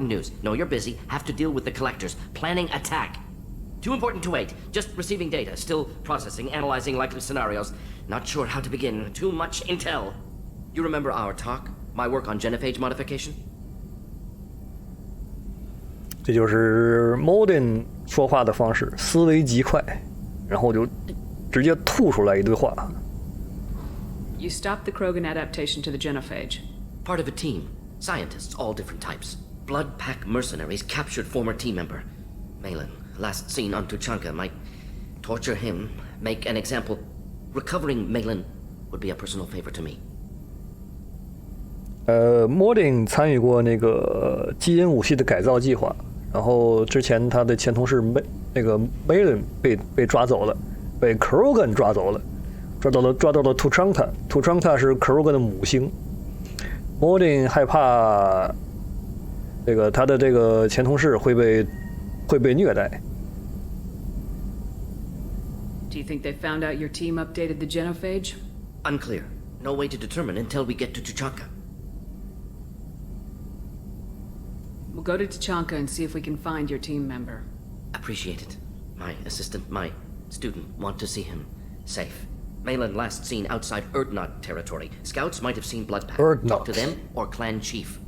important news. No, you're busy. Have to deal with the collectors. Planning attack. Too important to wait. Just receiving data. Still processing, analyzing likely scenarios. Not sure how to begin. Too much intel. You remember our talk? My work on genophage modification? 这就是 Mordin 说话的方式，思维极快，然后就直接吐出来一堆话。You stopped the Krogan adaptation to the genophage. Part of a team. Scientists, all different types. Blood Pack mercenaries captured former team member. Malin, last seen on Tuchanka, might torture him, make an example. Recovering Malin would be a personal favor to me. Mordin 参与过那个基因武器的改造计划，然后之前他的前同事Malin 被抓走了，被 Krogan 抓走了，抓到了 Tuchanka 是 Krogan 的母星。Mordin 害怕他的这个前同事会被虐待。Do you think they found out your team updated the genophage? Unclear. No way to determine until we get to Tuchanka. We'll go to Tuchanka and see if we can find your team member. Appreciate it. My assistant, my student want to see him safe. Malin last seen outside Erdnot territory. Scouts might have seen Blood Pack. Talk to them or clan chief.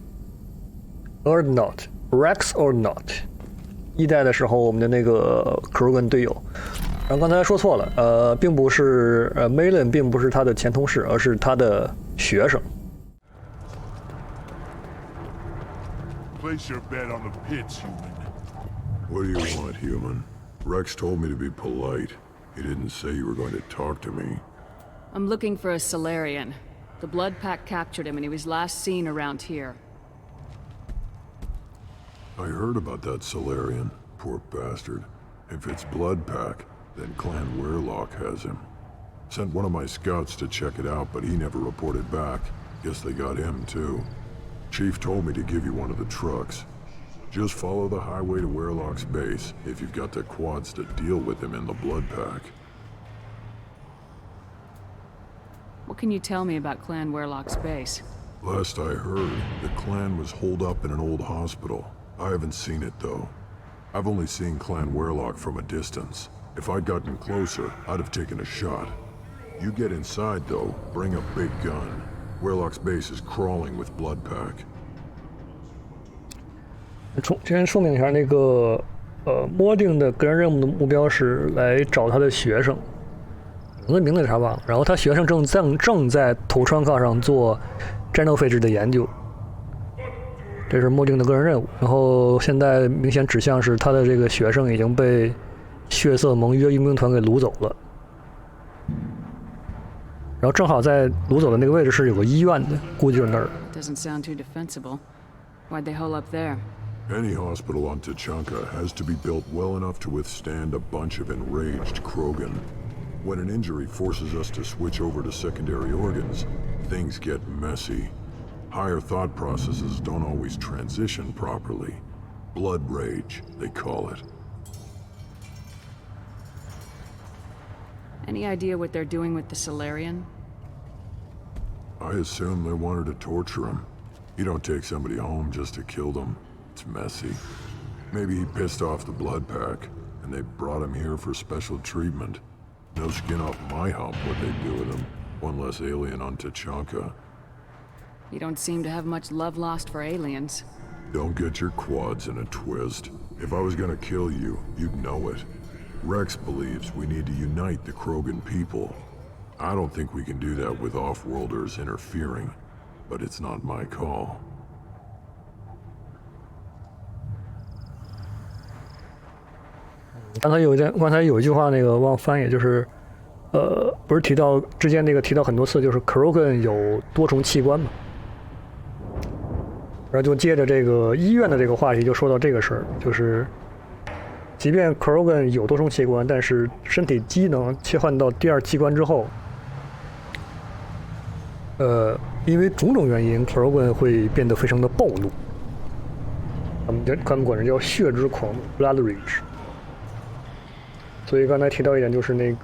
Erdnot, Rex or not. 一代的时候，我们的那个 Krogan 队友。然后刚才说错了，并不是Malin 并不是他的前同事，而是他的学生。Place your bet on the pits, human. What do you want, human? Rex told me to be polite. He didn't say you were going to talk to me. I'm looking for a Solarian. The Blood Pack captured him and he was last seen around here. I heard about that Solarian. Poor bastard. If it's Blood Pack, then Clan Weirlock has him. Sent one of my scouts to check it out, but he never reported back. Guess they got him too. Chief told me to give you one of the trucks. Just follow the highway to Weirlock's base if you've got the quads to deal with him in the Blood Pack. What can you tell me about Clan Weirlock's base? Last I heard, the clan was holed up in an old hospital. I haven't seen it though. I've only seen Clan Weirlock from a distance. If I'd gotten closer, I'd have taken a shot. You get inside though, bring a big gun. Weirlock's base is crawling with Blood Pack. 先说明一下，那个Mordin的个人任务的目标是来找他的学生，名字是啥忘了。然后他学生正在Tuchanka上做genophage的研究，这是Mordin的个人任务。然后现在明显指向是他的这个学生已经被血色盟约佣兵团给掳走了。然后正好在掳走的那个位置是有个医院的，估计就是那儿。Doesn't sound too defensible. Why'd they hole up there? Any hospital on Tuchanka has to be built well enough to withstand a bunch of enraged Krogan. When an injury forces us to switch over to secondary organs, things get messy. Higher thought processes don't always transition properly. Blood rage, they call it. Any idea what they're doing with the Solarian? I assume they wanted to torture him. You don't take somebody home just to kill them. It's messy. Maybe he pissed off the Blood Pack, and they brought him here for special treatment. No skin off my hump what they do with him. One less alien on Tuchanka. You don't seem to have much love lost for aliens. Don't get your quads in a twist. If I was gonna kill you, you'd know it. Rex believes we need to unite the Krogan people. I don't think we can do that with off-worlders interfering, but it's not my call. 刚才有一句话那个忘翻译，就是不是提到之前那个提到很多次，就是 Krogan 有多重器官嘛。然后就接着这个医院的这个话题，就说到这个事儿，就是即便 Krogan 有多重器官，但是身体机能切换到第二器官之后，因为种种原因 ，Krogan 会变得非常的暴怒，他们管这叫血之狂怒 （blood rage）。所以刚才提到一点，就是那个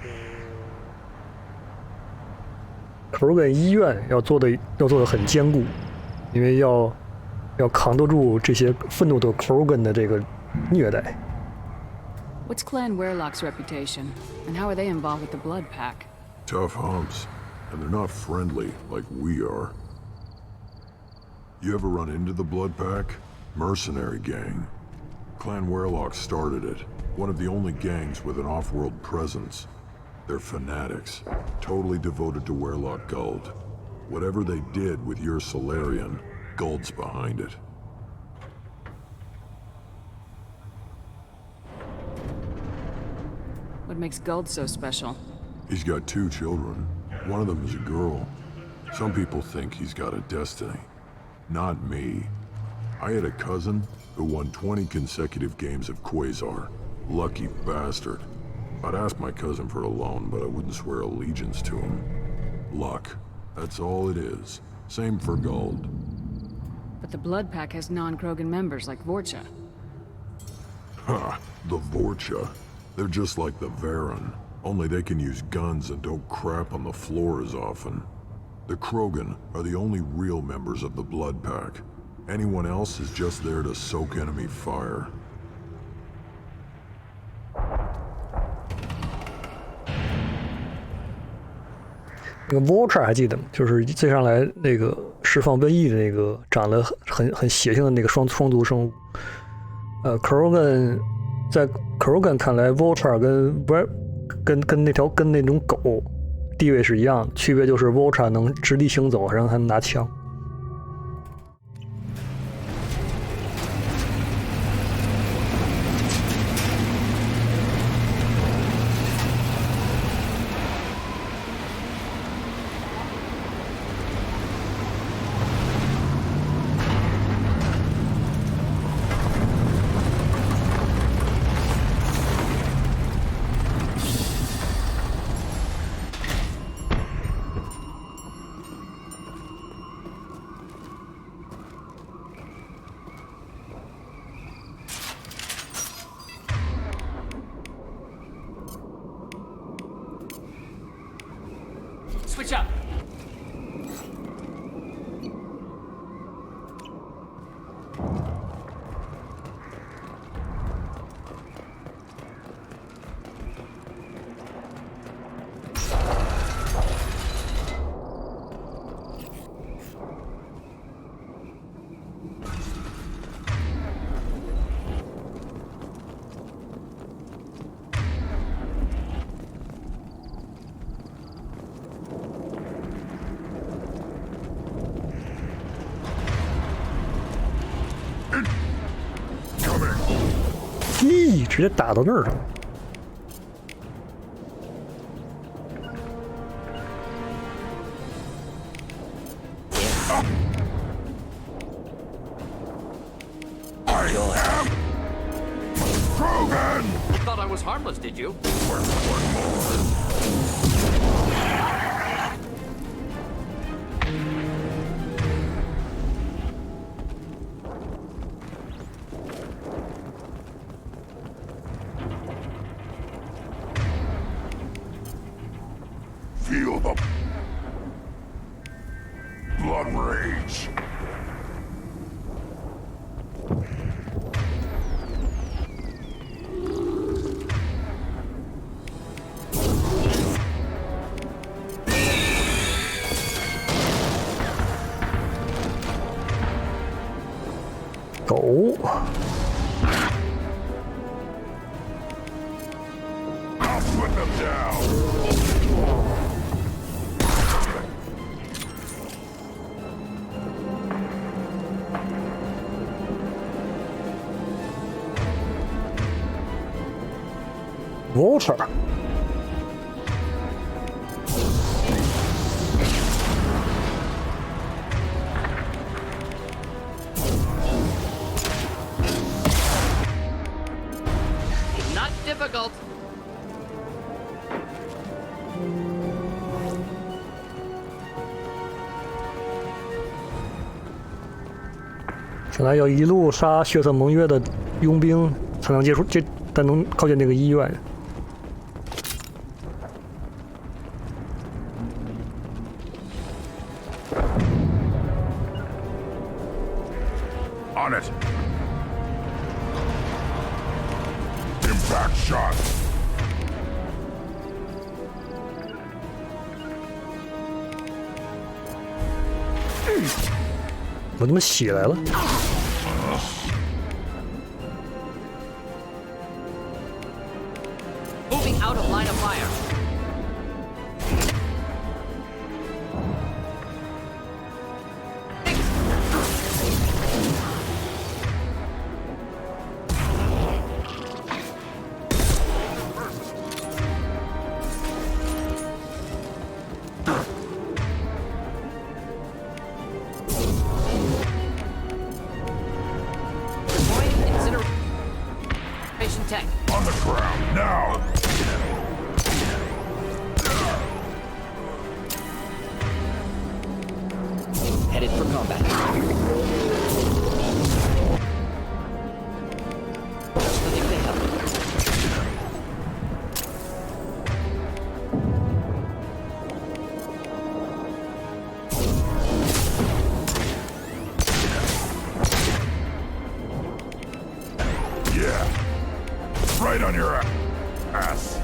Krogan 医院要做的很坚固，因为要要扛得住这些愤怒的 Krogan 的这个虐待。What's Clan Werlock's reputation, and how are they involved with the Blood Pack? Tough humps, and they're not friendly like we are. You ever run into the Blood Pack? Mercenary gang. Clan Werlock started it, one of the only gangs with an off-world presence. They're fanatics, totally devoted to Werlock Guld. Whatever they did with your Solarian, Guld's behind it. What makes Guld so special? He's got 2 children. One of them is a girl. Some people think he's got a destiny. Not me. I had a cousin who won 20 consecutive games of Quasar. Lucky bastard. I'd ask my cousin for a loan, but I wouldn't swear allegiance to him. Luck. That's all it is. Same for Guld. But the Blood Pack has non-Krogan members like Vorcha. Ha! The Vorcha. They're just like the Varen. Only they can use guns and don't crap on the floor as often. The Krogan are the only real members of the Blood Pack. Anyone else is just there to soak enemy fire. 那个 Vulture 还记得吗？就是最上来那个释放瘟疫的那个长得很血性的那个双足生物。Krogan 在 Krogan 看来 ，Vulture 跟那种狗地位是一样，区别就是 Vulture 能直立行走，然后还能拿枪。Switch up! Coming. 咦，直接打到那儿上。I am Krogan. Thought I was harmless, did you? Feel the blood rage.狗， I'll put them down. Vulture。Not difficult. 看来要一路杀血色盟约的佣兵，才能才能靠近那个医院。我怎么血来了？ Moving out of line of fire. Tech. On the ground, now! Headed for combat. Just the thing to help. Yeah. Right on your ass.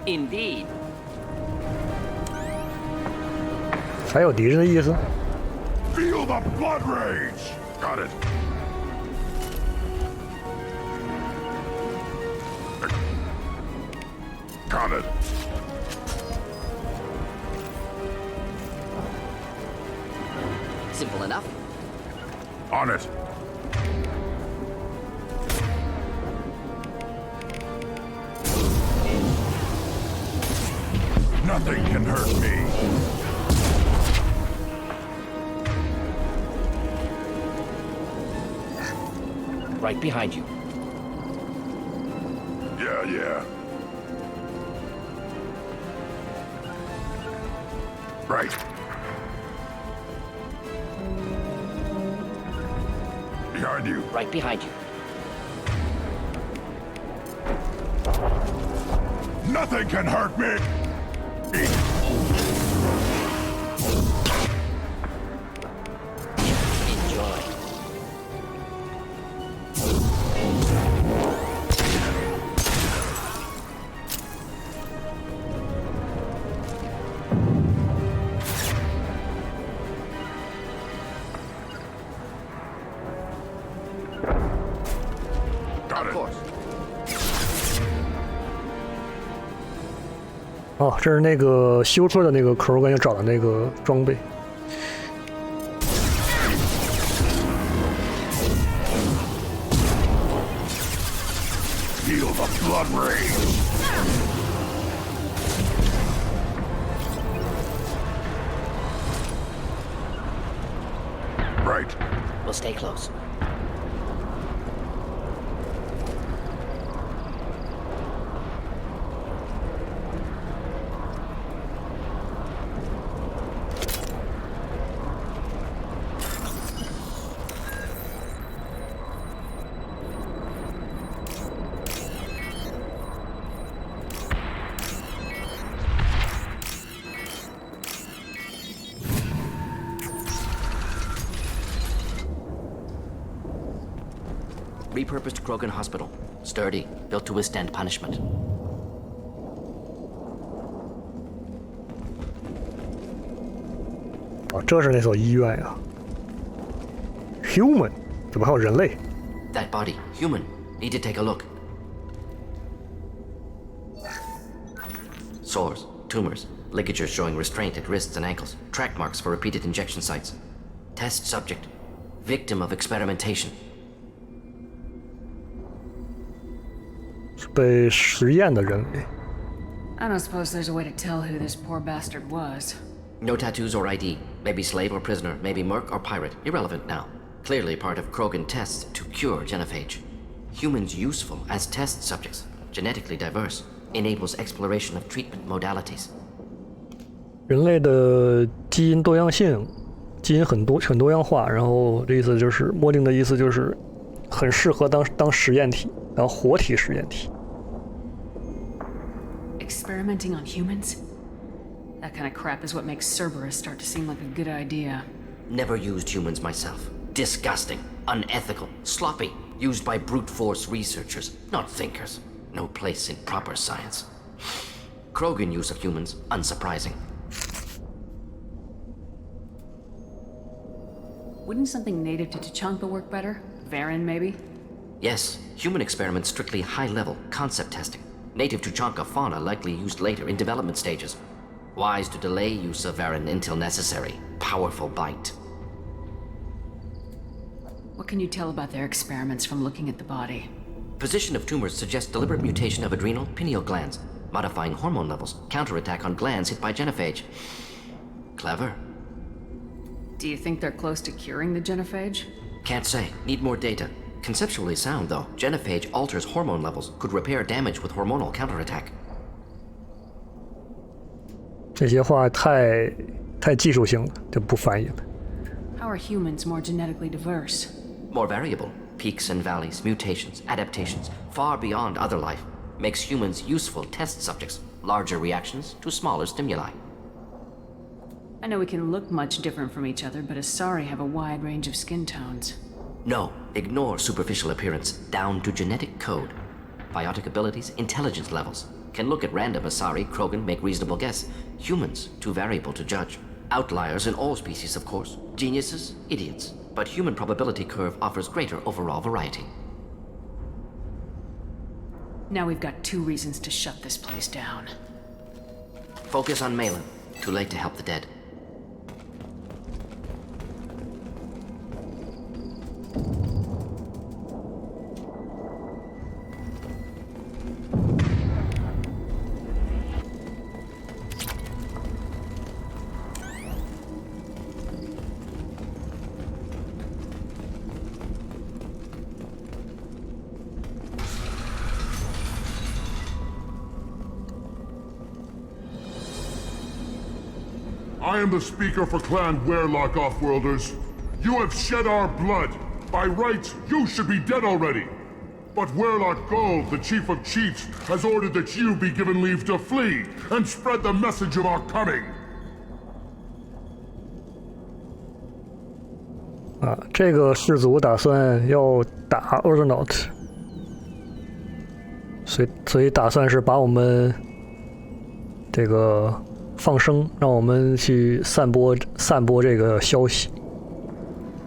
Indeed. 还有敌人的意思？ Feel the blood rage! Got it. Got it. Simple enough. On it. Nothing can hurt me. Right behind you. Yeah. Right. Behind you. Right behind you. Nothing can hurt me! Enjoy. Got Of it. course. 哦，这是那个修车的那个Krogan要找的那个装备。 Feel the blood rage! Right. We'll stay close. Repurposed Krogan Hospital. Sturdy, built to withstand punishment. 啊，这是那所医院呀。Human， 怎么还有人类？ That body, human. Need to take a look. Sores, tumors, ligatures showing restraint at wrists and ankles, track marks for repeated injection sites. Test subject, victim of experimentation. 是被实验的人类。 I don't suppose there's a way to tell who this poor bastard was. No tattoos or ID. Maybe slave or prisoner, maybe merc or pirate. Irrelevant now. Clearly part of Krogan tests to cure genophage. Humans useful as test subjects. Genetically diverse. Enables exploration of treatment modalities. 人类的基因多样性，基因很多样化，然后这意思就是莫定的意思就是很适合当实验体，然后活体实验体。 Experimenting on humans? That kind of crap is what makes Cerberus start to seem like a good idea. Never used humans myself. Disgusting, unethical, sloppy, used by brute force researchers, not thinkers. No place in proper science. Krogan use of humans, unsurprising. Wouldn't something native to Tuchanka work better? Varen, maybe? Yes, human experiments strictly high-level, concept testing. Native Tuchanka fauna likely used later in development stages. Wise to delay use of Varen until necessary. Powerful bite. What can you tell about their experiments from looking at the body? Position of tumors suggests deliberate mutation of adrenal, pineal glands, modifying hormone levels, counterattack on glands hit by genophage. Clever. Do you think they're close to curing the genophage? Can't say. Need more data. Conceptually sound, though. Genophage alters hormone levels, could repair damage with hormonal counterattack. 这些话太技术性了，就不翻译了。 How are humans more genetically diverse? More variable. Peaks and valleys, mutations, adaptations, far beyond other life. Makes humans useful test subjects. Larger reactions to smaller stimuli. I know we can look much different from each other, but Asari have a wide range of skin tones. No, ignore superficial appearance, down to genetic code. Biotic abilities, intelligence levels. Can look at random Asari, Krogan, make reasonable guess. Humans, too variable to judge. Outliers in all species, of course. Geniuses, idiots. But human probability curve offers greater overall variety. Now we've got 2 reasons to shut this place down. Focus on Malin. Too late to help the dead. I am the speaker for Clan Werelock, Offworlders. You have shed our blood. By rights, you should be dead already. But Werelock Gold, the Chief of Chiefs, has ordered that you be given leave to flee and spread the message of our coming. 这个氏族打算要打 Ordinaut， 所以打算是把我们这个放生，让我们去散播这个消息。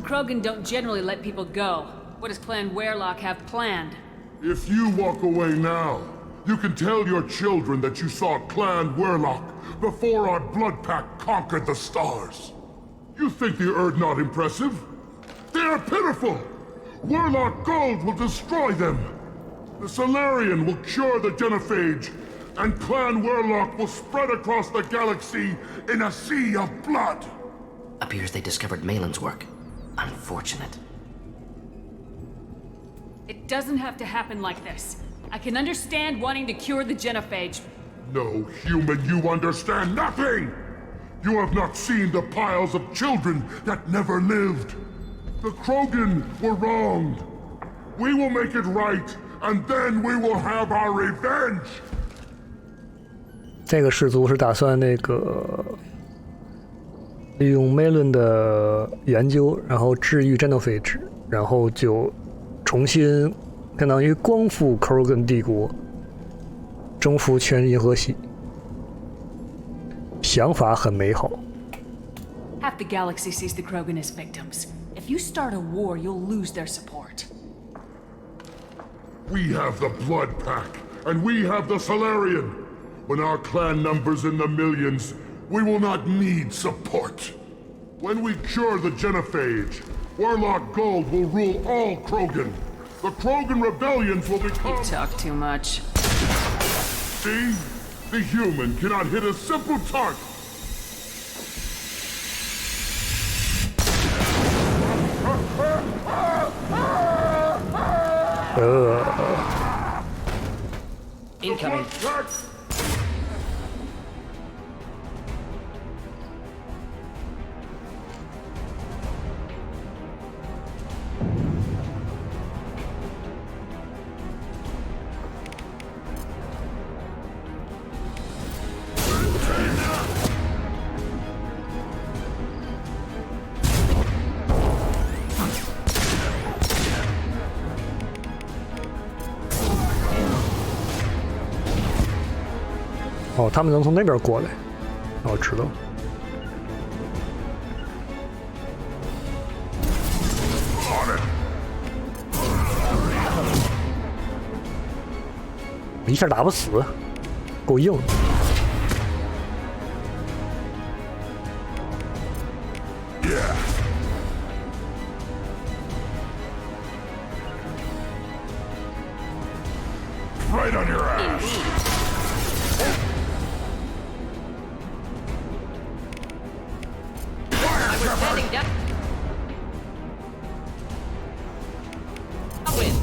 Krogan don't generally let people go. What does Clan Werelock have planned? If you walk away now, you can tell your children that you saw Clan Werelock before our blood pack conquered the stars. You think the Erd not impressive? They are pitiful! Werelock Gold will destroy them! The Solarian will cure the genophage, and Clan Werelock will spread across the galaxy in a sea of blood! Appears they discovered Malin's work. Unfortunate. It doesn't have to happen like this. I can understand wanting to cure the genophage. No, human, you understand nothing! You have not seen the piles of children that never lived. The Krogan were wronged. We will make it right, and then we will have our revenge! 这个氏族是打算那个利用 Malin 的研究，然后治愈 Genophage， 然后就重新相当于光复 Krogan 帝国，征服全银河系。想法很美好。 Half the galaxy sees the Krogan as victims. If you start a war, you'll lose their support. We have the Blood Pack, and we have the Solarian. When our clan numbers in the millions, we will not need support. When we cure the genophage, Warlock Gold will rule all Krogan. The Krogan rebellions will become... You talk too much. See? The human cannot hit a simple target. Incoming. 他们能从那边过来。哦，知道。一下打不死，够硬。Right on your ass. I was standing down. I'll win.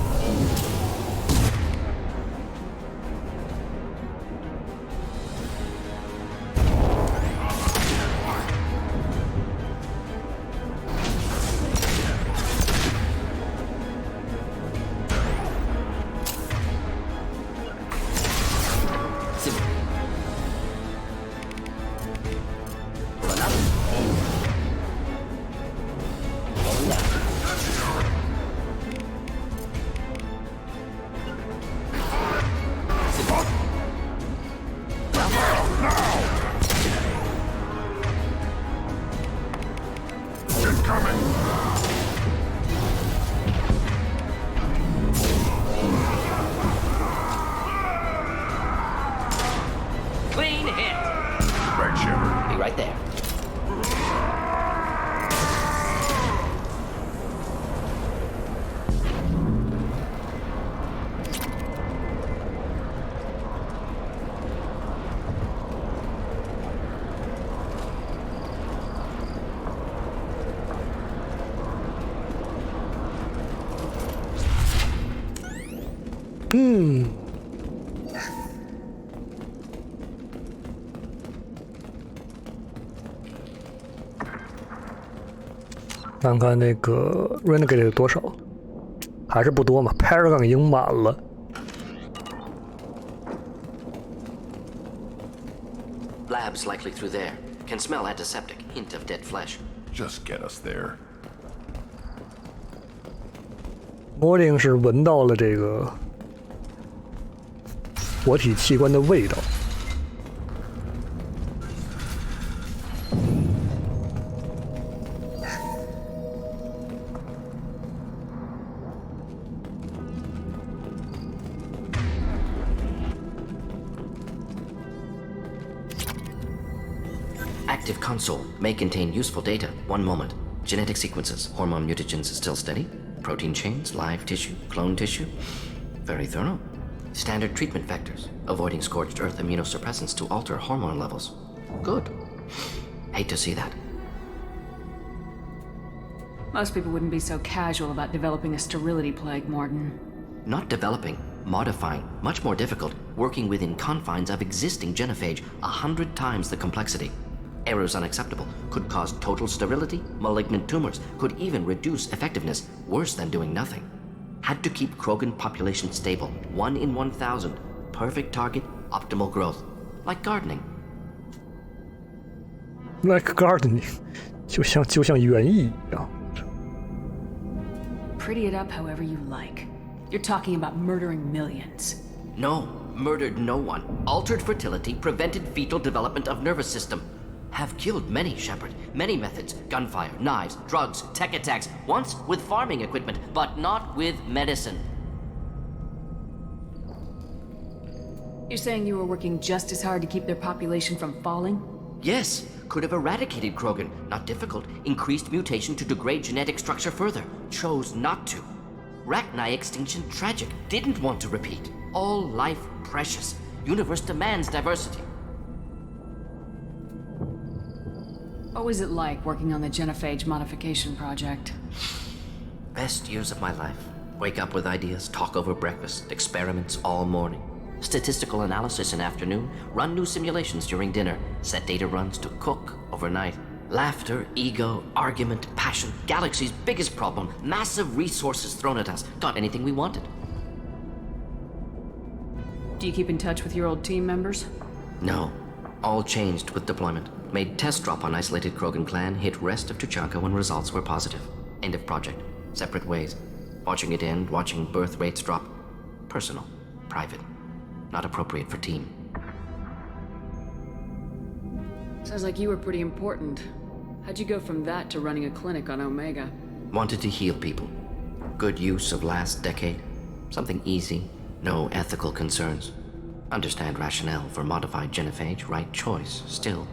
Clean hit. Right, Shepard. Be right there. Hmm. 看看那个 Renegade 有多少，还是不多嘛 ，Paragon 已经满了。Labs likely through there. Can smell antiseptic. Hint of dead flesh. Just get us there. Mordin 是闻到了这个活体器官的味道。Active console may contain useful data. One moment. Genetic sequences. Hormone mutagens is still steady. Protein chains, live tissue, clone tissue. Very thorough. Standard treatment vectors. Avoiding scorched earth immunosuppressants to alter hormone levels. Good. Hate to see that. Most people wouldn't be so casual about developing a sterility plague, Mordin. Not developing, modifying, much more difficult, working within confines of existing genophage, 100 times the complexity. Errors unacceptable, could cause total sterility, malignant tumors, could even reduce effectiveness, worse than doing nothing. Had to keep Krogan population stable, 1 in 1,000, perfect target, optimal growth. Like gardening. Like gardening, 就像园艺一样。Pretty it up however you like. You're talking about murdering millions. No, murdered no one. Altered fertility, prevented fetal development of nervous system. Have killed many, Shepard. Many methods. Gunfire, knives, drugs, tech attacks. Once with farming equipment, but not with medicine. You're saying you were working just as hard to keep their population from falling? Yes, could have eradicated Krogan. Not difficult. Increased mutation to degrade genetic structure further. Chose not to. Rachni extinction tragic. Didn't want to repeat. All life precious. Universe demands diversity. What was it like working on the genophage modification project? Best years of my life. Wake up with ideas, talk over breakfast, experiments all morning. Statistical analysis in afternoon, run new simulations during dinner, set data runs to cook overnight. Laughter, ego, argument, passion, galaxy's biggest problem, massive resources thrown at us. Got anything we wanted. Do you keep in touch with your old team members? No. All changed with deployment. Made test drop on isolated Krogan clan, hit rest of Tuchanka when results were positive. End of project. Separate ways. Watching it end, watching birth rates drop. Personal. Private. Not appropriate for team. Sounds like you were pretty important. How'd you go from that to running a clinic on Omega? Wanted to heal people. Good use of last decade. Something easy, no ethical concerns. Understand rationale for modified genophage, right choice, still.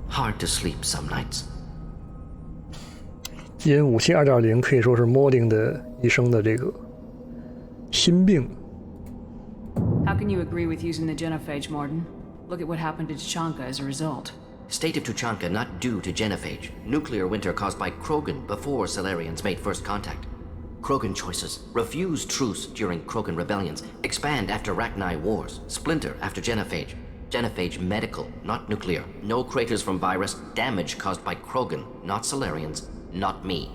Hard to sleep some nights. 基因武器 2.0 可以说是 Mordin 的一生的这个心病。 How can you agree with using the genophage, Mordin? Look at what happened to Tuchanka as a result. State of Tuchanka not due to genophage. Nuclear winter caused by Krogan before Salarians made first contact. Krogan choices. Refuse truce during Krogan rebellions. Expand after Rachni wars. Splinter after genophage. Genophage medical, not nuclear. No craters from virus. Damage caused by Krogan, not Salarians, not me.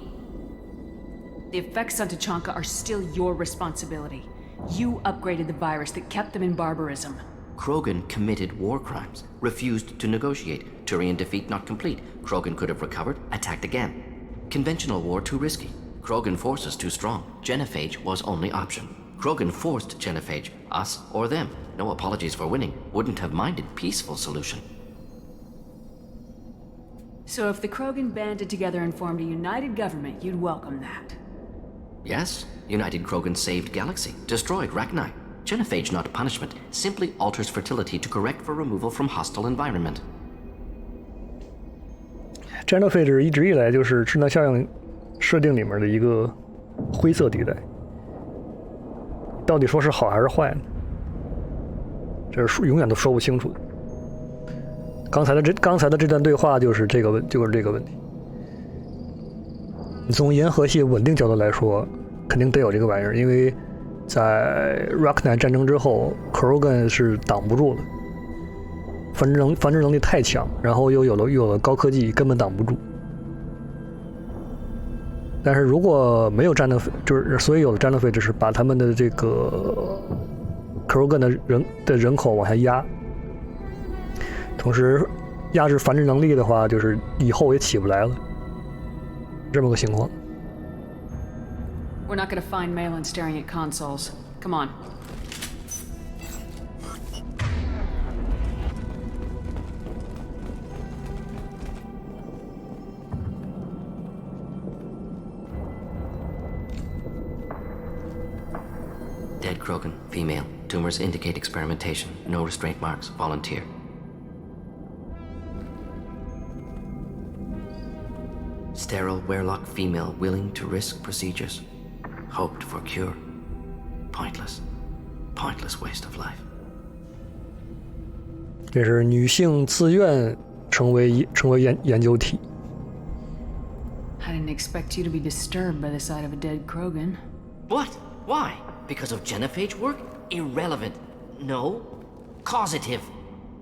The effects on Tuchanka are still your responsibility. You upgraded the virus that kept them in barbarism. Krogan committed war crimes. Refused to negotiate. Turian defeat not complete. Krogan could have recovered, attacked again. Conventional war too risky. Krogan forces too strong. Genophage was only option. Krogan forced genophage, us or them. No apologies for winning. Wouldn't have minded peaceful solution. So if the Krogan banded together and formed a united government, you'd welcome that. Yes, United Krogan saved Galaxy, destroyed Rachni. Genophage not punishment, simply alters fertility to correct for removal from hostile environment. Genophage 一直以来就是质量效应设定里面的一个灰色地带，到底说是好还是坏呢？这是永远都说不清楚的。刚才的这段对话就是这个问题。你从银河系稳定角度来说，肯定得有这个玩意儿，因为在 Rachni 战争之后 ，Krogan 是挡不住的，繁殖能力太强，然后又有了高科技，根本挡不住。但是如果没有战斗，就是所以有了战斗费，只是把他们的这个 Krogan 的人口往下压，同时压制繁殖能力的话，就是以后也起不来了，这么个情况。We're not gonna find Malin staring at consoles. Come on. Dead Krogan, female. Tumors indicate experimentation. No restraint marks. Volunteer. Sterile Werelock female willing to risk procedures. Hoped for cure. Pointless. Pointless waste of life. 这是女性自愿成为研究体。 I didn't expect you to be disturbed by the sight of a dead Krogan. What? Why? Because of genophage work? Irrelevant. No. Causative.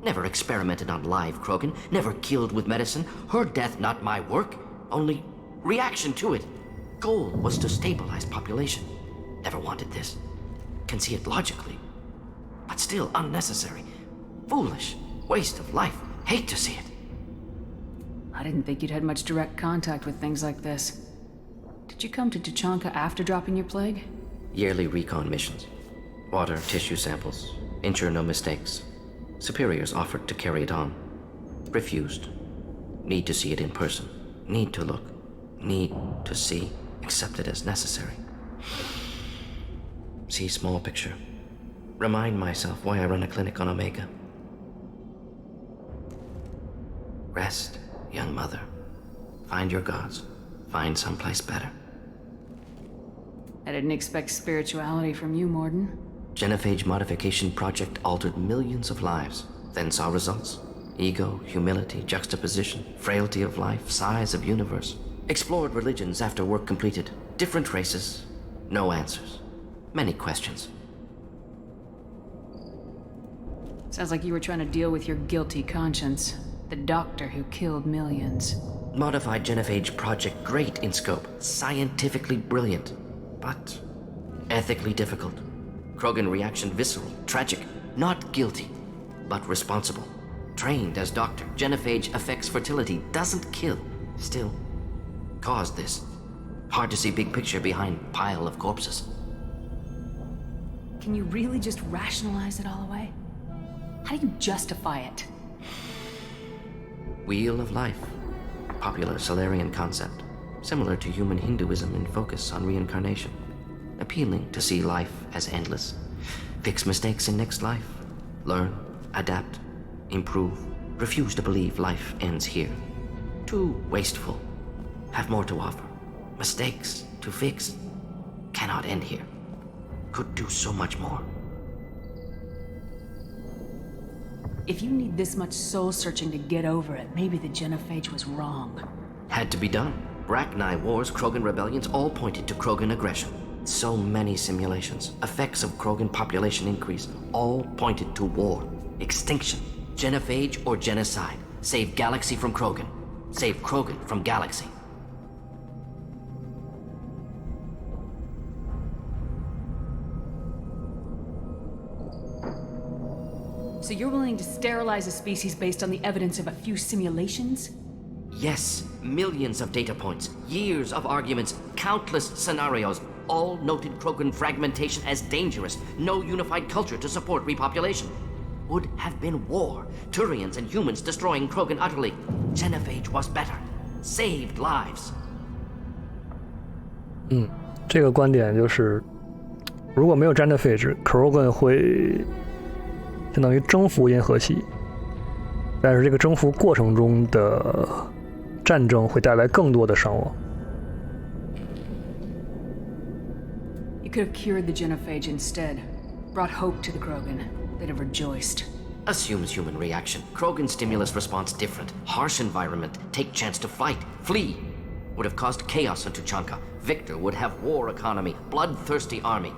Never experimented on live Krogan. Never killed with medicine. Her death not my work. Only reaction to it. Goal was to stabilize population. Never wanted this. Can see it logically. But still unnecessary. Foolish. Waste of life. Hate to see it. I didn't think you'd had much direct contact with things like this. Did you come to Tuchanka after dropping your plague? Yearly recon missions. Water, tissue samples. Ensure no mistakes. Superiors offered to carry it on. Refused. Need to see it in person. Need to look. Need to see. Accepted as necessary. See small picture. Remind myself why I run a clinic on Omega. Rest, young mother. Find your gods. Find someplace better. I didn't expect spirituality from you, Mordin. Genophage modification project altered millions of lives. Then saw results. Ego, humility, juxtaposition, frailty of life, size of universe. Explored religions after work completed. Different races. No answers. Many questions. Sounds like you were trying to deal with your guilty conscience. The doctor who killed millions. Modified genophage project great in scope. Scientifically brilliant. But ethically difficult. Krogan reaction visceral, tragic. Not guilty, but responsible. Trained as doctor. Genophage affects fertility. Doesn't kill. Still. Caused this. Hard to see big picture behind pile of corpses. Can you really just rationalize it all away? How do you justify it? Wheel of life. Popular Solarian concept. Similar to human Hinduism in focus on reincarnation. Appealing to see life as endless. Fix mistakes in next life. Learn, adapt, improve. Refuse to believe life ends here. Too wasteful. Have more to offer. Mistakes to fix. Cannot end here. Could do so much more. If you need this much soul-searching to get over it, maybe the genophage was wrong. Had to be done. Bracknai wars, Krogan rebellions, all pointed to Krogan aggression. So many simulations, effects of Krogan population increase, all pointed to war, extinction, genophage or genocide. Save galaxy from Krogan. Save Krogan from galaxy. So you're willing to sterilize a species based on the evidence of a few simulations? Yes, millions of data points, years of arguments, countless scenarios, all noted Krogan fragmentation as dangerous, no unified culture to support repopulation. Would have been war, Turians and humans destroying Krogan utterly. Genophage was better, saved lives. 这个观点就是，如果没有 genophage， Krogan 会相当于征服银河系，但是这个征服过程中的战争会带来更多的伤亡。You could have cured the genophage instead. Brought hope to the Krogan. They'd have rejoiced. Assumes human reaction. Krogan stimulus response different. Harsh environment. Take chance to fight. Flee. Would have caused chaos on Tuchanka. Victor would have war economy. Bloodthirsty army.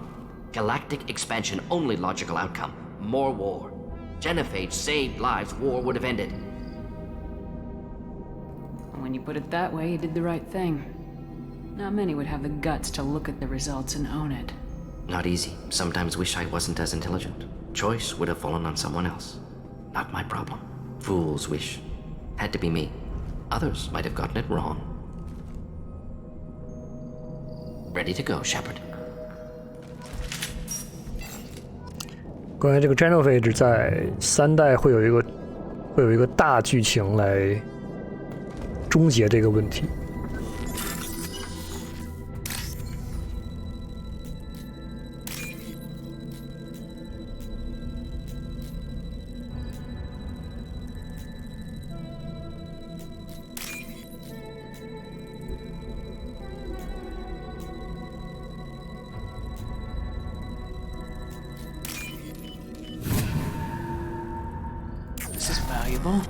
Galactic expansion only logical outcome. More war. Genophage saved lives. War would have ended. When you put it that way, you did the right thing. Not many would have the guts to look at the results and own it. Not easy. Sometimes wish I wasn't as intelligent. Choice would have fallen on someone else. Not my problem. Fool's wish. Had to be me. Others might have gotten it wrong. Ready to go, Shepard. 关于这个 genophage 在3代会有一个大剧情来终结这个问题。This is valuable.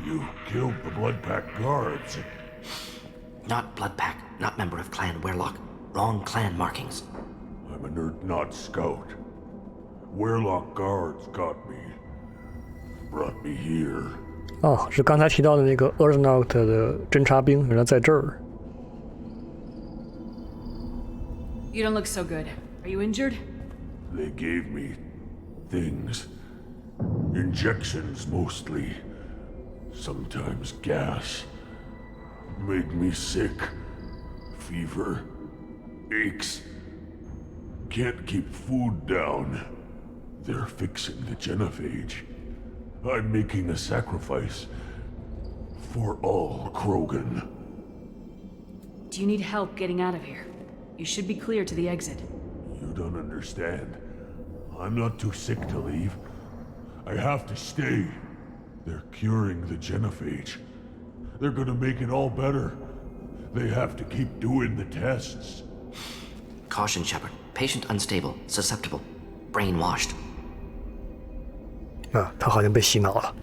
You killed the Bloodpack guards. Not Bloodpack. Not member of Clan Werlock. Wrong clan markings. I'm a nerd, not scout. Werlock guards got me. Brought me here. 哦，是刚才提到的那个 Earthnaut 的侦察兵，原来在这儿。You don't look so good. Are you injured? They gave me things. Injections mostly. Sometimes gas. Made me sick. Fever. Aches. Can't keep food down. They're fixing the genophage. I'm making a sacrifice. For all Krogan. Do you need help getting out of here? You should be clear to the exit. You don't understand. I'm not too sick to leave. I have to stay. They're curing the genophage. They're gonna make it all better. They have to keep doing the tests. Caution, Shepard. Patient unstable. Susceptible. Brainwashed. 啊，他好像被洗脑了。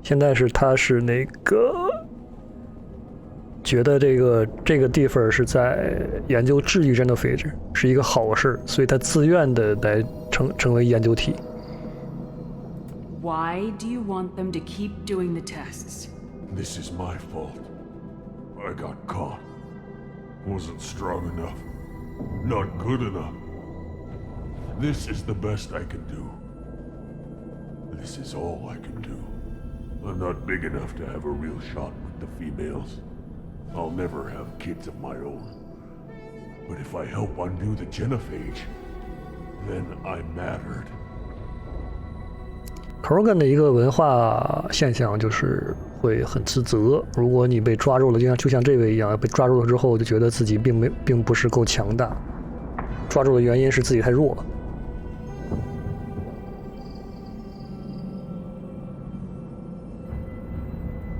现在是他是那个觉得这个地方是在研究治愈 genophage 是一个好事，所以他自愿的来成为研究体。Why do you want them to keep doing the tests? This is my fault. I got caught. Wasn't strong enough. Not good enough. This is the best I can do. This is all I can do. I'm not big enough to have a real shot with the females. I'll never have kids of my own. But if I help undo the genophage, then I'm mattered. Krogan 的一个文化现象就是会很自责，如果你被抓住了，就像这位一样，被抓住了之后就觉得自己并不是够强大，抓住的原因是自己太弱。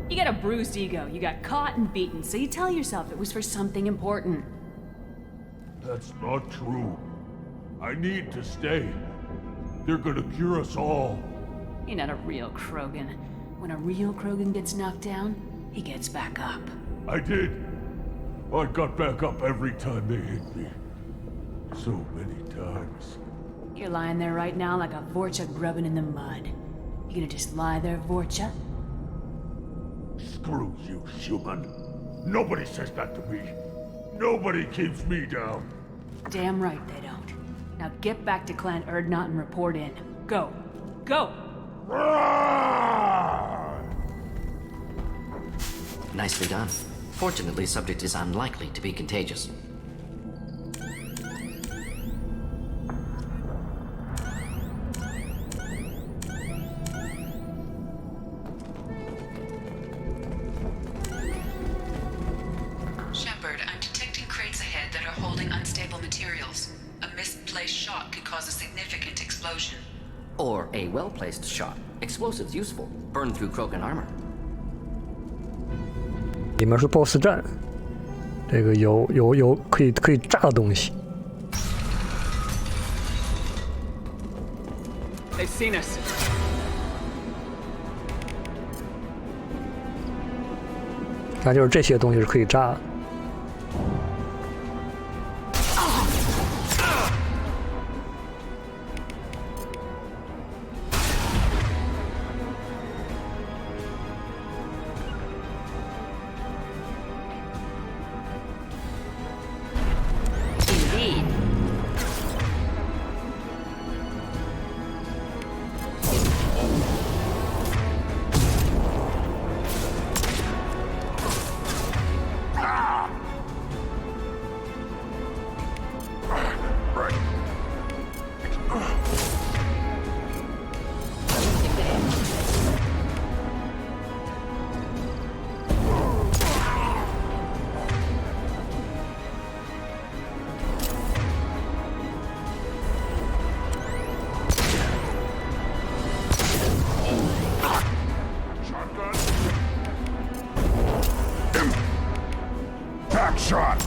You got a bruised ego. You got caught and beaten, so you tell yourself it was for something important. That's not true. I need to stay. They're gonna cure us all. You're not a real Krogan. When a real Krogan gets knocked down, he gets back up. I did. I got back up every time they hit me. So many times. You're lying there right now like a Vorcha grubbing in the mud. You gonna just lie there, Vorcha? Screw you, human. Nobody says that to me. Nobody keeps me down. Damn right they don't. Now get back to Clan Erdnot and report in. Go. Go! Nicely done. Fortunately, subject is unlikely to be contagious. Shepard, I'm detecting crates ahead that are holding unstable materials. A misplaced shot could cause a significant explosion. Or a well-placed shot. Explosives useful. Burn through Krogan armor. 里面是 BOSS 战，这个有可以炸的东西。They've seen us. 那就是这些东西是可以炸的。Indeed. Back shot.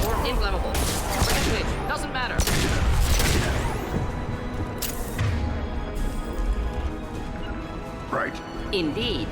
Or inflammable. Forget which. Doesn't matter. Right. Indeed.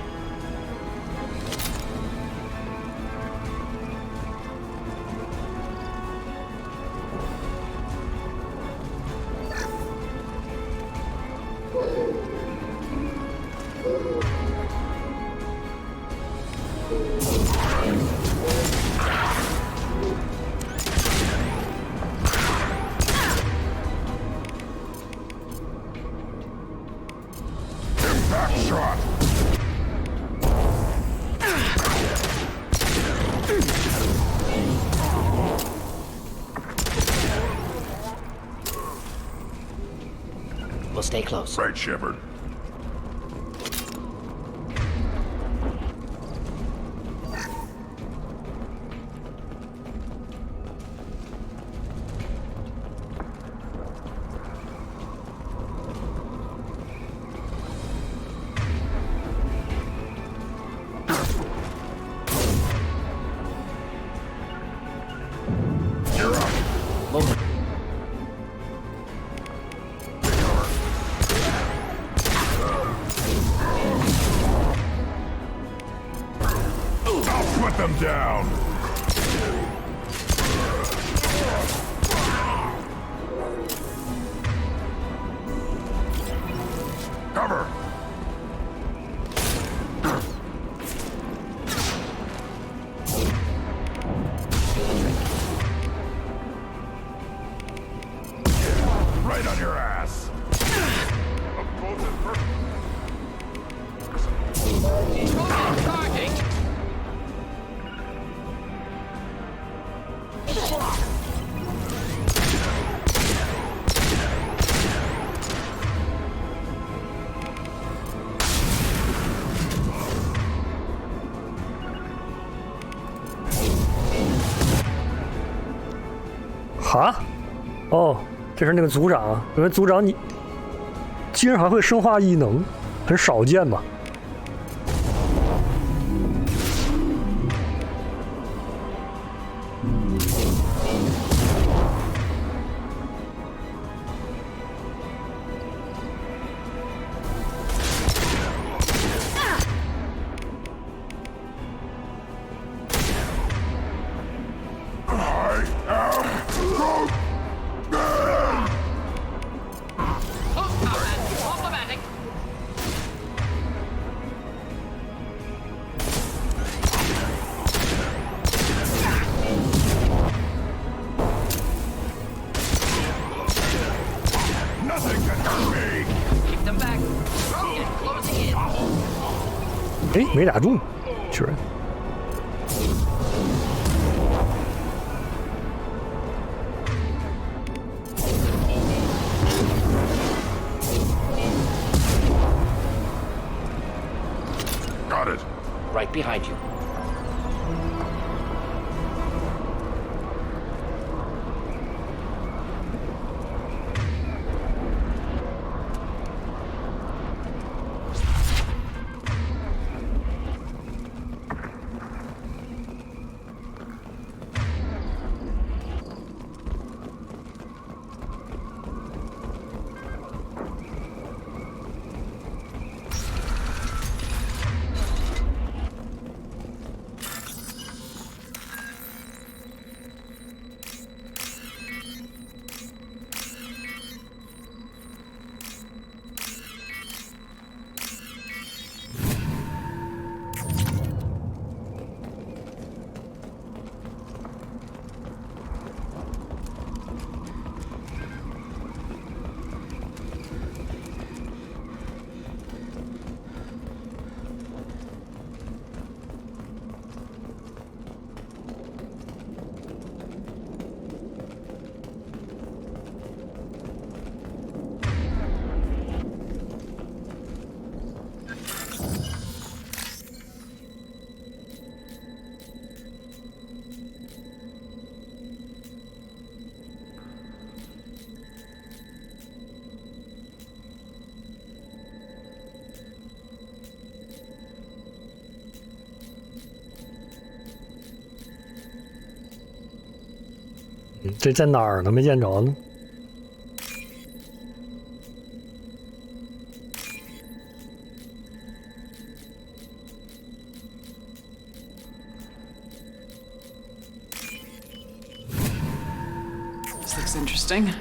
Back shot. We'll stay close. Right, Shepard. 哈？哦，这是那个组长啊，因为组长你竟然还会生化异能，很少见嘛。哎，没打中，居然。Got it. Right behind you.这在哪儿呢？没见着呢。This looks interesting.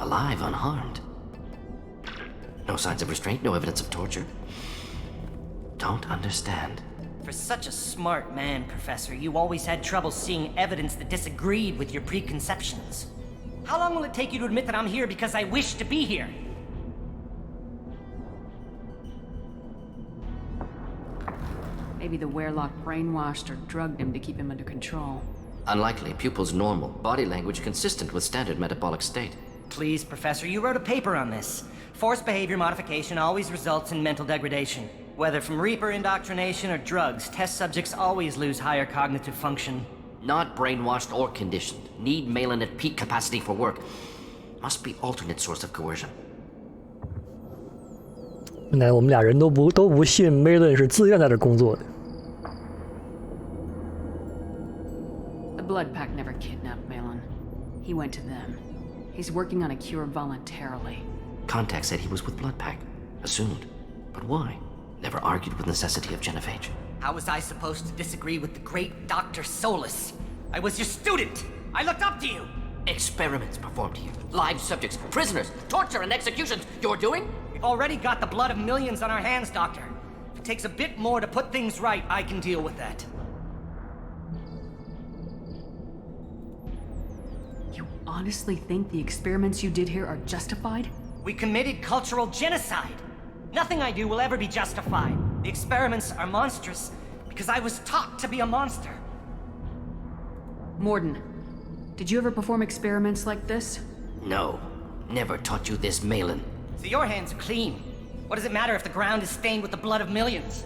Alive, unharmed. No signs of restraint, no evidence of torture. Don't understand. For such a smart man, Professor, you always had trouble seeing evidence that disagreed with your preconceptions. How long will it take you to admit that I'm here because I wish to be here? Maybe the Werelock brainwashed or drugged him to keep him under control. Unlikely. Pupil's normal. Body language consistent with standard metabolic state. Please, Professor, you wrote a paper on this. Forced behavior modification always results in mental degradation. Whether from Reaper indoctrination or drugs, test subjects always lose higher cognitive function. Not brainwashed or conditioned. Need Malin at peak capacity for work. Must be alternate source of coercion. 原来我们俩人都不信梅伦是自愿在这工作的。The Blood Pack never kidnapped Malin. He went to them. He's working on a cure voluntarily. Contact said he was with Blood Pack. Assumed. But why? Never argued with necessity of genophage. How was I supposed to disagree with the great Dr. Solus? I was your student! I looked up to you! Experiments performed here. Live subjects, prisoners, torture and executions. You're doing? We've already got the blood of millions on our hands, Doctor. If it takes a bit more to put things right, I can deal with that. You honestly think the experiments you did here are justified? We committed cultural genocide. Nothing I do will ever be justified. The experiments are monstrous because I was taught to be a monster. Mordin, did you ever perform experiments like this? No. Never taught you this, Malin. So your hands are clean. What does it matter if the ground is stained with the blood of millions?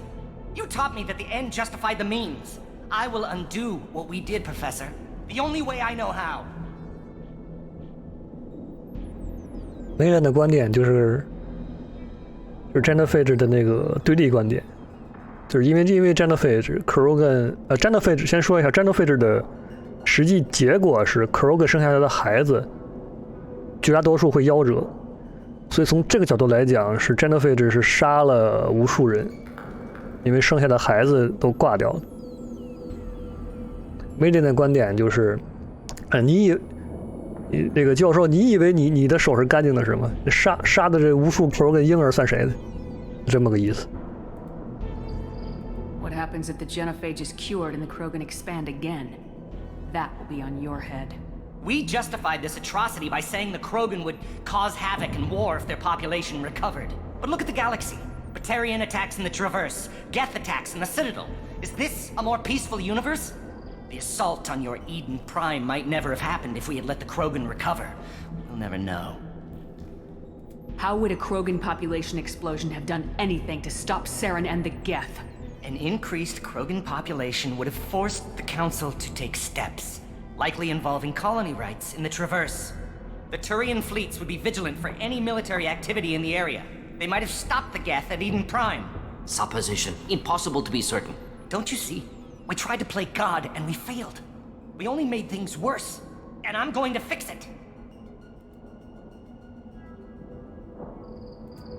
You taught me that the end justified the means. I will undo what we did, Professor. The only way I know how. 梅兰的观点就是Genophage 的那个对立观点，就是因为 Genophage，Krogan，Genophage 先说一下 Genophage 的实际结果是 Krogan 生下来的孩子绝大多数会夭折，所以从这个角度来讲，是 Genophage 是杀了无数人，因为剩下的孩子都挂掉了。梅林的观点就是，那个教授，你以为你的手是干净的是吗？杀的这无数 Krogan 婴儿算谁的？这么个意思。What happens if the genophage is cured and the Krogan expand again? That will be on your head. We justified this atrocity by saying the Krogan would cause havoc and war if their population recovered. But look at the galaxy. Batarian attacks in the Traverse, Geth attacks in the Citadel. Is this a more peaceful universe? The assault on your Eden Prime might never have happened if we had let the Krogan recover. We'll never know. How would a Krogan population explosion have done anything to stop Saren and the Geth? An increased Krogan population would have forced the Council to take steps, likely involving colony rights in the Traverse. The Turian fleets would be vigilant for any military activity in the area. They might have stopped the Geth at Eden Prime. Supposition. Impossible to be certain. Don't you see? We tried to play God and we failed. We only made things worse. And I'm going to fix it.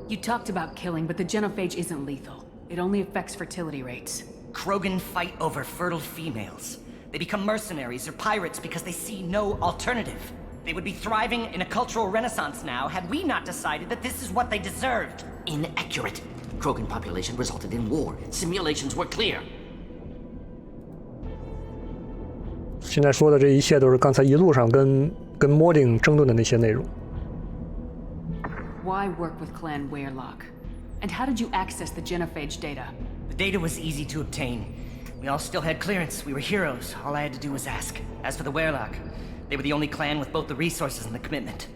You talked about killing, but the genophage isn't lethal. It only affects fertility rates. Krogan fight over fertile females. They become mercenaries or pirates because they see no alternative. They would be thriving in a cultural renaissance now had we not decided that this is what they deserved. Inaccurate. Krogan population resulted in war. Simulations were clear. 现在说的这一切都是刚才一路上跟 Mordin 争论的那些内容。Why work with Clan Weirlock? And how did you access the genophage data? The data was easy to obtain. We all still had clearance. We were heroes. All I had to do was ask. As for the Weirlock, they were the only clan with both the resources and the commitment.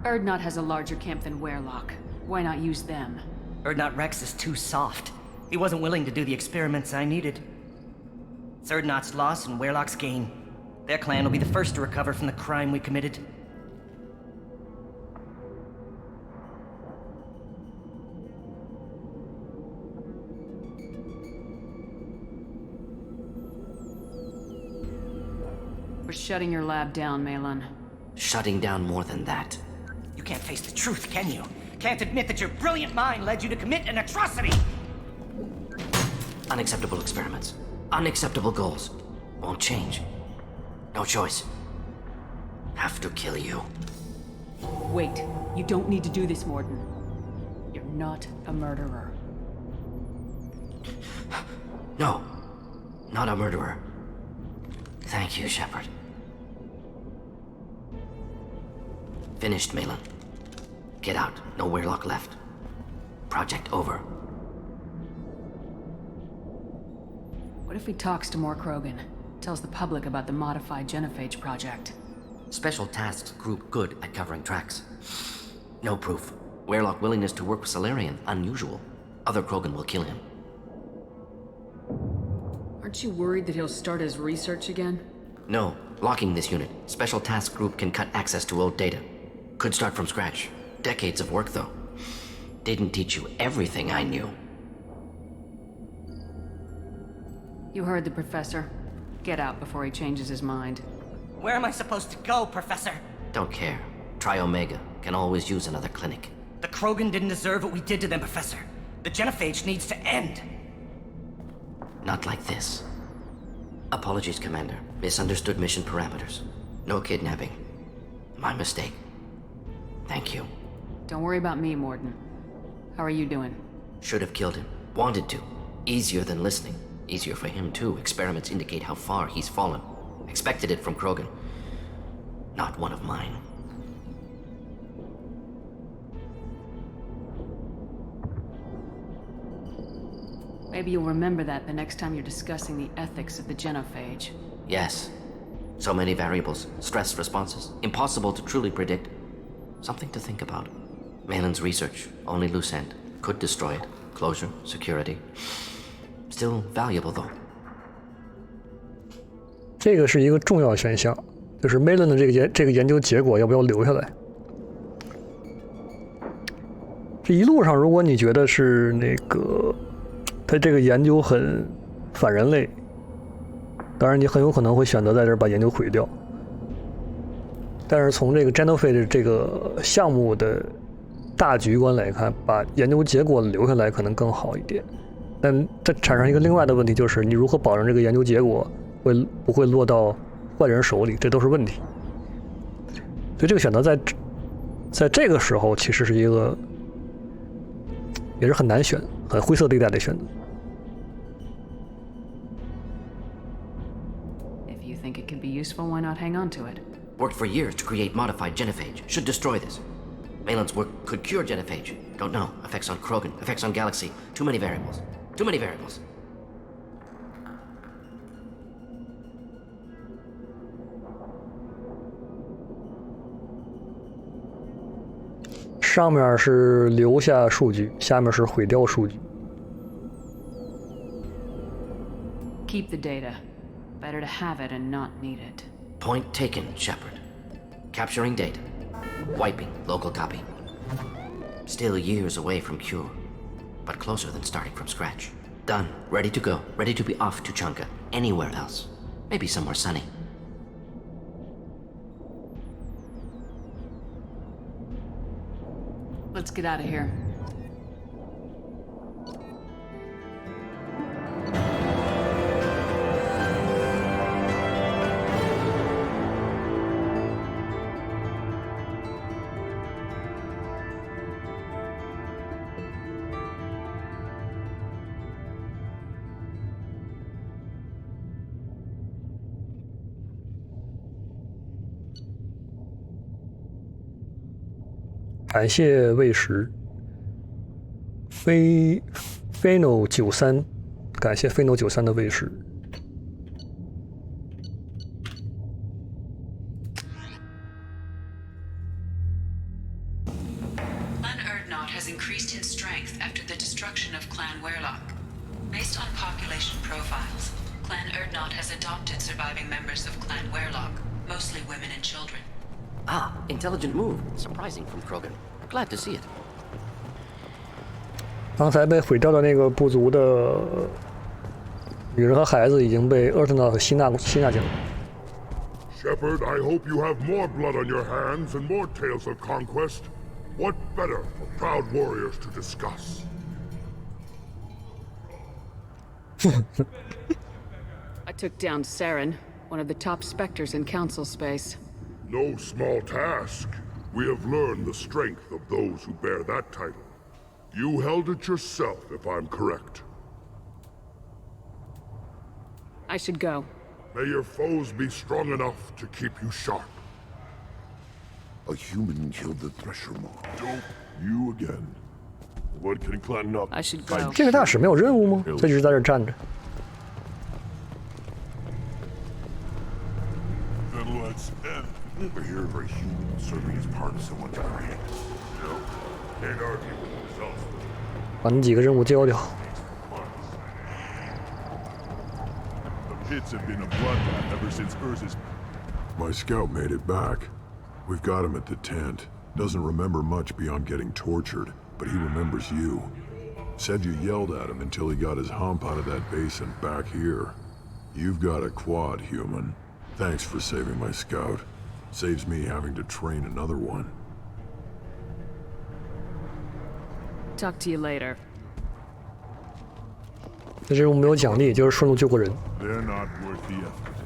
Erdnot has a larger camp than Weirlock. Why not use them? Erdnot Rex is too soft. He wasn't willing to do the experiments I needed. It's Erdnot's loss and Weirlock's gain. Their clan will be the first to recover from the crime we committed. We're shutting your lab down, Malin. Shutting down more than that. You can't face the truth, can you? Can't admit that your brilliant mind led you to commit an atrocity! Unacceptable experiments. Unacceptable goals. Won't change. No choice. Have to kill you. Wait, you don't need to do this, Mordin. You're not a murderer. No. Not a murderer. Thank you, Shepard. Finished, Malin. Get out. No Weirlock left. Project over. What if he talks to more Krogan? Tells the public about the modified genophage project? Special tasks group good at covering tracks. No proof. Weirlock willingness to work with Solarian, unusual. Other Krogan will kill him. Aren't you worried that he'll start his research again? No. Locking this unit. Special task group can cut access to old data. Could start from scratch. Decades of work, though. Didn't teach you everything I knew. You heard the professor. Get out before he changes his mind. Where am I supposed to go, Professor? Don't care. Try Omega. Can always use another clinic. The Krogan didn't deserve what we did to them, Professor. The genophage needs to end. Not like this. Apologies, Commander. Misunderstood mission parameters. No kidnapping. My mistake. Thank you. Don't worry about me, Mordin. How are you doing? Should have killed him. Wanted to. Easier than listening. Easier for him, too. Experiments indicate how far he's fallen. Expected it from Krogan. Not one of mine. Maybe you'll remember that the next time you're discussing the ethics of the genophage. Yes. So many variables, stress responses, impossible to truly predict. Something to think about. Malin's research, only loose end, could destroy it. Closure, security. Still valuable though. 这个是一个重要选项，就是 Malin 的这个研究结果要不要留下来。这一路上，如果你觉得是那个他这个研究很反人类，当然你很有可能会选择在这儿把研究毁掉。但是从这个 Genofade 这个项目的大局观来看，把研究结果留下来可能更好一点。但这产生一个另外的问题，就是你如何保证这个研究结果不会落到坏人手里，这都是问题。所以这个选择在这个时候其实是一个也是很难选、很灰色地带的选择。If you think it can be useful, why not hang on to it? Worked for years to create modified genophage. Should destroy this. Malin's work could cure genophage. Don't know. Effects on Krogan, effects on Galaxy. Too many variables. Too many variables. 上面是留下数据，下面是毁掉数据。Keep the data. Better to have it and not need it. Point taken, Shepard. Capturing data. Wiping local copy. Still years away from cure, but closer than starting from scratch. Done. Ready to go. Ready to be off Tuchanka. Anywhere else. Maybe somewhere sunny. Let's get out of here.感谢喂食，Feno93，感谢 Feno93的喂食。Clan Erdnot has increased in strength after the destruction of Clan Werlock. Based on population profiles, Clan Erdnot has adopted surviving members of Clan Werlock, mostly women and children. Ah, intelligent move. Surprising from Krogan. Glad to see it. 刚才被毁掉的那个部族的女人和孩子已经被Erdnot吸纳进来。Shepard, I hope you have more blood on your hands and more tales of conquest. What better for proud warriors to discuss? I took down Saren, one of the top specters in Council space. No small task. We have learned the strength of those who bear that title. You held it yourself, if I'm correct. I should go. May your foes be strong enough to keep you sharp. A human killed the Thresher Maw. Don't you again. What can climb up? I should go. 这个大使没有任务吗？他一直在这站着。Then let's end. We're here for a human serving as part of someone's creed. No, can't argue with the results. 把那几个任务交掉。The pits have been a bloodbath ever since Urza's. My scout made it back. We've got him at the tent. Doesn't remember much beyond getting tortured, but he remembers you. Said you yelled at him until he got his hump out of that basin back here. You've got a quad, human. Thanks for saving my scout. Saves me having to train another one. Talk to you later. 这任务没有奖励，就是顺路救过人。 They're not worth the effort.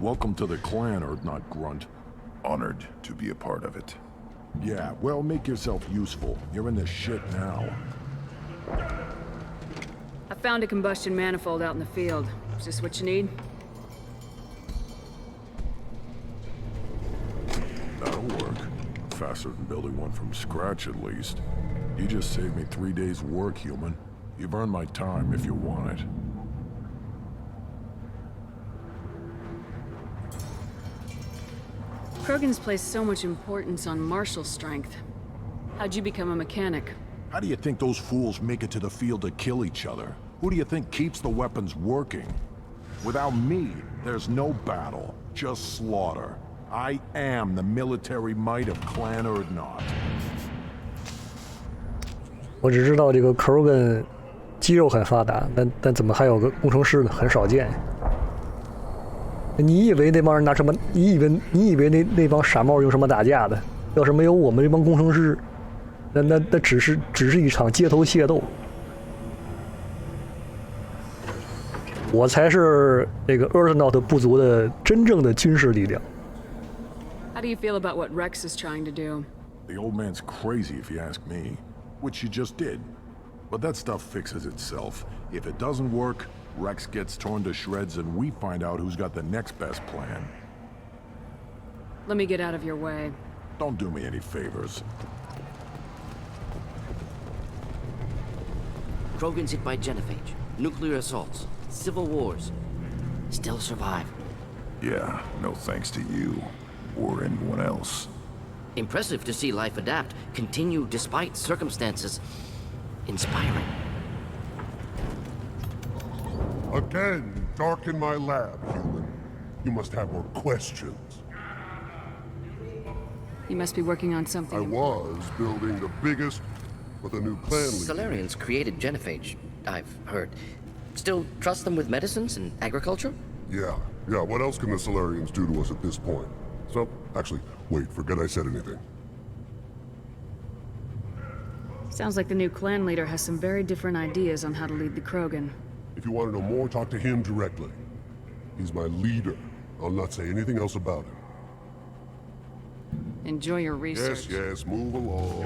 Welcome to the clan, Erdnot Grunt. Honored to be a part of it. Yeah, well, make yourself useful. You're in the shit now. I found a combustion manifold out in the field. Is this what you need? That'll work. Faster than building one from scratch, at least. You just saved me 3 days' work, human. You've earned my time if you want it. Krogan's placed so much importance on martial strength. How'd you become a mechanic? How do you think those fools make it to the field to kill each other? Who do you think keeps the weapons working? Without me, there's no battle, just slaughter. I am the military might of Clan Urdnot. 我只知道这个 Krogan 肌肉很发达，但怎么还有个工程师呢？很少见。你以为那帮人拿什么？你以为那帮傻帽用什么打架的？要是没有我们这帮工程师，那只是一场街头械斗。我才是这个 Urdnot 部族的真正的军事力量。How do you feel about what Rex is trying to do? The old man's crazy if you ask me, which he just did. But that stuff fixes itself. If it doesn't work, Rex gets torn to shreds and we find out who's got the next best plan. Let me get out of your way. Don't do me any favors. Krogans hit by genophage, nuclear assaults, civil wars. Still survive. Yeah, no thanks to you. Or anyone else. Impressive to see life adapt, continue despite circumstances. Inspiring. Again, darken my lab, human. You must have more questions. You must be working on something. I was building the biggest for the new clan leader. Solarians created genophage, I've heard. Still trust them with medicines and agriculture? Yeah. What else can the Solarians do to us at this point? So, actually, wait, forget I said anything. Sounds like the new clan leader has some very different ideas on how to lead the Krogan. If you want to know more, talk to him directly. He's my leader. I'll not say anything else about him. Enjoy your research. Yes, move along.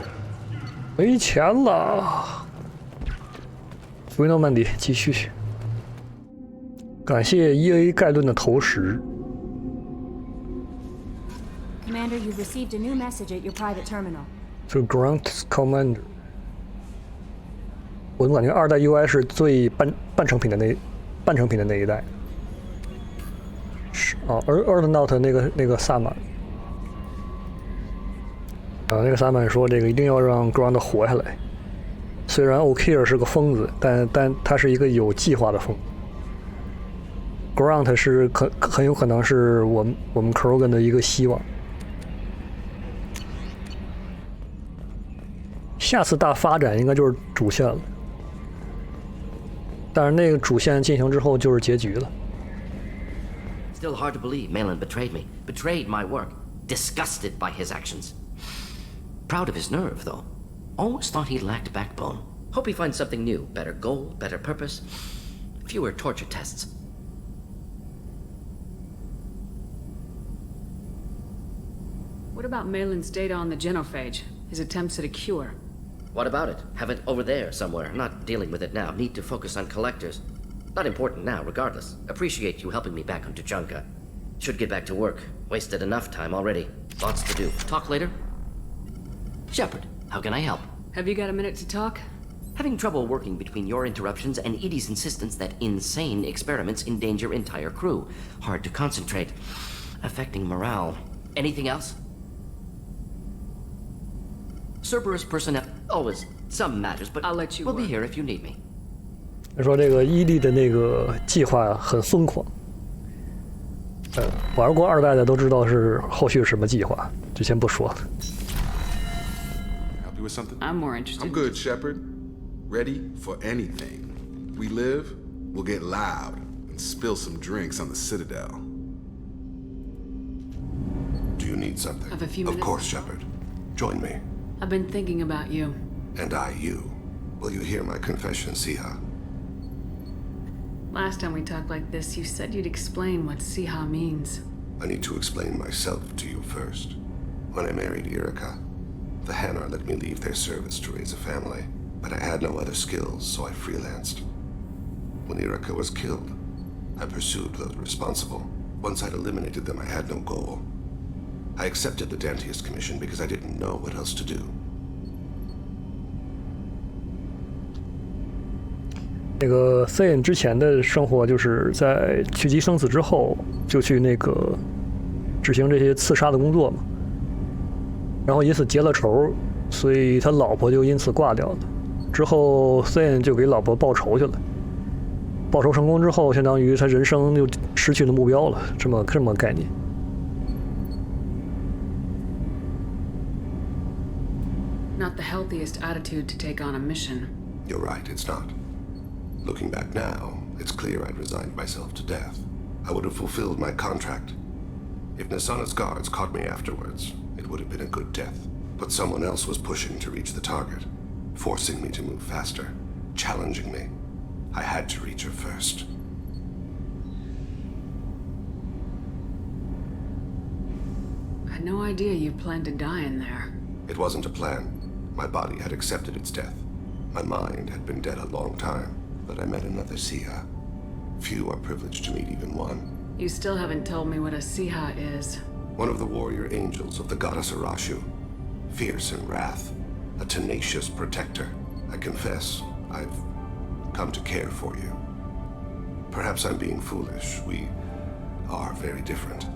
没钱了。维诺曼底继续。感谢 EA 盖伦的投食。Commander, you've received a new message at your private terminal. 这 Grunt Commander， 我怎么感觉2代 UI 是最半成品的那一代？是哦，Urdnot 那个萨满，那个萨满说这个一定要让 Grunt 活下来。虽然 O'Keefe 是个疯子，但他是一个有计划的疯子。Grunt 是很有可能是我们 Krogan 的一个希望。下次大发展应该就是主线了，但是那个主线进行之后就是结局了。Still hard to believe Malin betrayed me, betrayed my work, disgusted by his actions. Proud of his nerve, though. Always thought he lacked backbone. Hope he finds something new, better goal, better purpose, fewer torture tests. What about Malin's data on the genophage? His attempts at a cure? What about it? Have it over there somewhere. Not dealing with it now. Need to focus on collectors. Not important now, regardless. Appreciate you helping me back on Tuchanka. Should get back to work. Wasted enough time already. Lots to do. Talk later? Shepard, how can I help? Have you got a minute to talk? Having trouble working between your interruptions and Edie's insistence that insane experiments endanger entire crew. Hard to concentrate. Affecting morale. Anything else? Cerberus personnel. Always some matters, but I'll let you we'll be work. here if you need me. 他说这个伊利的那个计划很疯狂。玩过2代的都知道是后续是什么计划，就先不说了。Help you with something? I'm more interested. I'm good, Shepard. Ready for anything. We live, we'll get loud and spill some drinks on the Citadel. Do you need something? Have a few Of minutes? course, Shepard. Join me. I've been thinking about you. And I you. Will you hear my confession, Siha? Last time we talked like this, you said you'd explain what Siha means. I need to explain myself to you first. When I married Irika, the Hanar let me leave their service to raise a family, but I had no other skills, so I freelanced. When Irika was killed, I pursued those responsible. Once I'd eliminated them, I had no goal. I accepted the Dantiest Commission because I didn't know what else to do. 那个 Sein 之前的生活就是在取其生死之后，就去那个执行这些刺杀的工作嘛。然后因此结了仇，所以他老婆就因此挂掉了。之后 Thane 就给老婆报仇去了。报仇成功之后，相当于他人生就失去了目标了，这么概念。Not the healthiest attitude to take on a mission. You're right, it's not. Looking back now, it's clear I'd resigned myself to death. I would have fulfilled my contract. If Nasana's guards caught me afterwards, it would have been a good death. But someone else was pushing to reach the target, forcing me to move faster, challenging me. I had to reach her first. I had no idea you planned to die in there. It wasn't a plan. My body had accepted its death. My mind had been dead a long time, but I met another Siha. Few are privileged to meet even one. You still haven't told me what a Siha is. One of the warrior angels of the goddess Arashu. Fierce in wrath, a tenacious protector. I confess, I've come to care for you. Perhaps I'm being foolish. We are very different.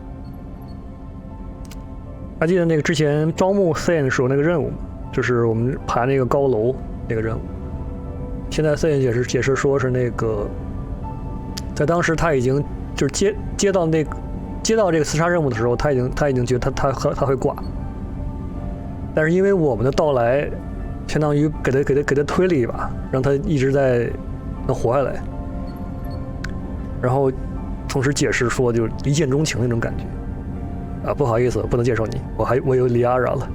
还记得那个之前招募 Thane 的时候那个任务，就是我们爬那个高楼那个任务。现在 Thane 解释说是那个，在当时他已经就是接到这个刺杀任务的时候，他已经觉得他会挂，但是因为我们的到来，相当于给他推了一把，让他一直在能活下来，然后同时解释说就一见钟情那种感觉。啊，不好意思，不能介绍你，我有里亚拉了。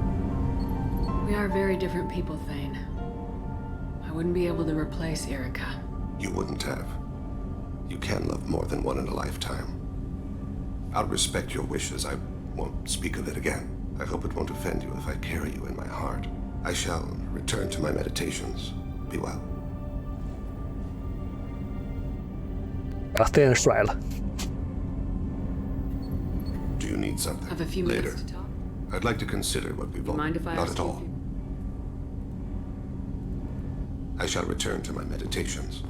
We are very different people, Thane. I wouldn't be able to replace Erika. You wouldn't have. You can love more than one in a lifetime. I'll respect your wishes. I won't speak of it again. I hope it won't offend you if I carry you in my heart. I shall return to my meditations. Be well. 把 Thane 甩了。Do you need something? Have a few Later. minutes to talk? I'd like to consider what we've all... Mind if I Not ask at you all. I shall return to my meditations.